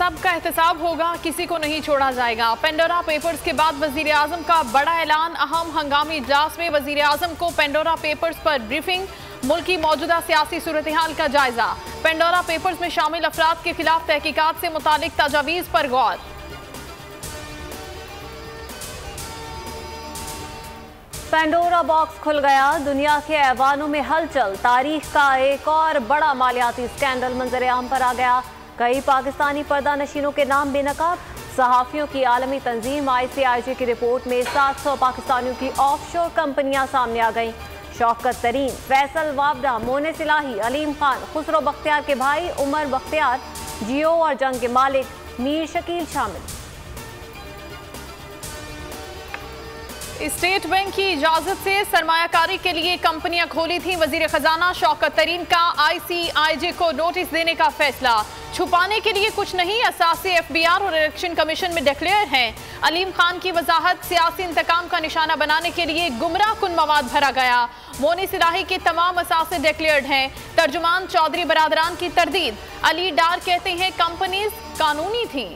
सबका एहतसाब होगा, किसी को नहीं छोड़ा जाएगा। पेंडोरा पेपर्स के बाद वजीर आजम का बड़ा ऐलान। अहम हंगामी इजलास में वजीर आजम को पेंडोरा पेपर्स पर ब्रीफिंग। मुल्क की मौजूदा सियासी सूरत हाल का जायजा। पेंडोरा पेपर्स में शामिल अफराद के खिलाफ तहकीकात से मुतालिक तजावीज पर गौर। पेंडोरा बॉक्स खुल गया, दुनिया के ऐवानों में हलचल। तारीख का एक और बड़ा मालियाती स्कैंडल मंजर आम पर आ गया। कई पाकिस्तानी पर्दा नशीनों के नाम बेनकाब। सहाफियों की आलमी तंजीम ICIJ की रिपोर्ट में 700 पाकिस्तानियों की ऑफशोर कंपनियां सामने आ गईं। शौकत तरीन, फैसल वाबडा, मोनिस इलाही, अलीम खान, खुसरो बख्तियार के भाई उमर बख्तियार, जियो और जंग के मालिक मीर शकील शामिल। स्टेट बैंक की इजाजत से सरमायाकारी के लिए कंपनियां खोली थी। वजीर खजाना शौकत तरीन का ICIJ को नोटिस देने का फैसला। छुपाने के लिए कुछ नहीं, असासी FBR और इलेक्शन कमीशन में डिक्लेयर हैं। अलीम खान की वजाहत, सियासी इंतकाम का निशाना बनाने के लिए गुमराह कुन मवाद भरा गया। मोनिस इलाही के तमाम असासे डिक्लेयर्ड हैं। तर्जुमान चौधरी बरादरान की तरदीद। अली डार कहते हैं कंपनीज कानूनी थी।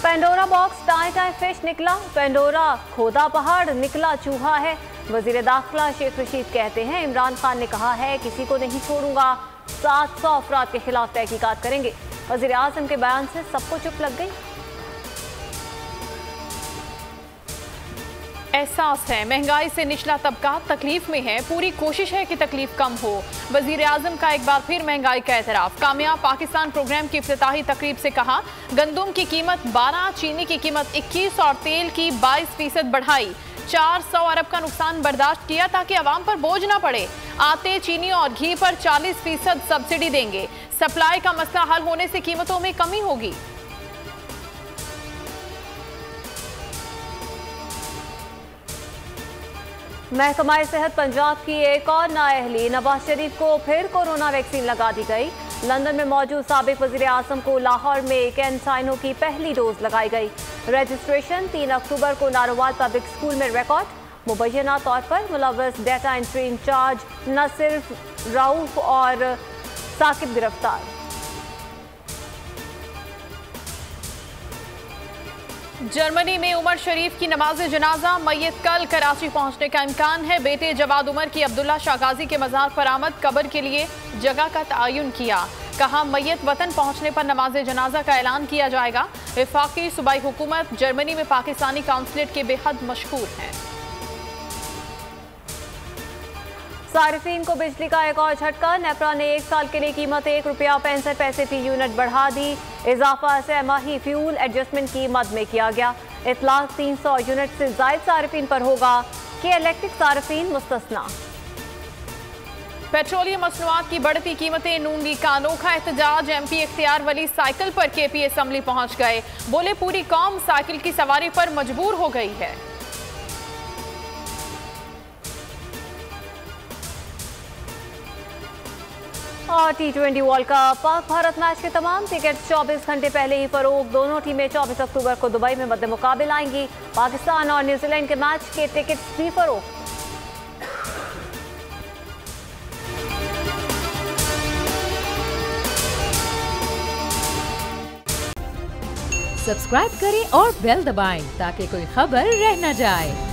Pandora box tie tie fish निकला। पेंडोरा खोदा पहाड़ निकला चूहा है। वजीर दाखिला शेख रशीद कहते हैं इमरान खान ने कहा है किसी को नहीं छोड़ूंगा, 700 अफराद के खिलाफ तहकीकात करेंगे। वजीर आजम के बयान से सबको चुप लग गई। एहसास है महंगाई से निचला तबका तकलीफ में है, पूरी कोशिश है कि तकलीफ कम हो। वजीर आजम का एक बार फिर महंगाई का एतराफ। कामयाब पाकिस्तान प्रोग्राम की इफ्तिताही तकरीब से कहा गंदुम की कीमत 12, चीनी की कीमत 21 और तेल की 22% बढ़ाई। 400 अरब का नुकसान बर्दाश्त किया ताकि आवाम पर बोझ ना पड़े। आटे, चीनी और घी पर 40% सब्सिडी देंगे। सप्लाई का मसला हल होने से कीमतों में कमी होगी। महकमा सेहत पंजाब की एक और नाअहली। नवाज शरीफ को फिर कोरोना वैक्सीन लगा दी गई। लंदन में मौजूद साबिक वजीर आजम को लाहौर में कैंसाइनो की पहली डोज लगाई गई। रजिस्ट्रेशन 3 अक्टूबर को नारोवाल पब्लिक स्कूल में रिकॉर्ड। मुबैना तौर पर मुलव्वस data entry in charge Naseer Rauf और साकिब गिरफ्तार। जर्मनी में उमर शरीफ की नमाज जनाजा। मैयत कल कराची पहुंचने का इम्कान है। बेटे जवाद उमर की अब्दुल्ला शाहगाजी के मज़ार पर आमद। कब्र के लिए जगह का तआयुन किया। कहा मैयत वतन पहुंचने पर नमाज जनाजा का ऐलान किया जाएगा। वफाकी सूबाई हुकूमत जर्मनी में पाकिस्तानी काउंसलेट के बेहद मशहूर हैं। सारिफीन को बिजली का एक और झटका। नेपरा ने 1 साल के लिए कीमत ₹1.65 फी यूनिट बढ़ा दी। इजाफा सहमाही फ्यूल एडजस्टमेंट की मद में किया गया। इतलाक 300 यूनिट से जायद सारिफीन पर होगा कि इलेक्ट्रिक सारिफीन मुस्तस्ना। पेट्रोलियम मसनूआत की बढ़ती कीमतें। नून लीग का अनोखा एहतजाज। MP इख्तियार वली साइकिल पर KP असम्बली पहुंच गए। बोले पूरी कौम साइकिल की सवारी पर मजबूर हो गई है। और T20 world cup Pak Bharat match के तमाम टिकट 24 घंटे पहले ही फरोख्त। दोनों टीमें 24 अक्टूबर को दुबई में मद्दे मुकाबिल आएंगी। पाकिस्तान और न्यूजीलैंड के मैच के टिकट्स भी फरोख्त। सब्सक्राइब करें और बेल दबाएं ताकि कोई खबर रह न जाए।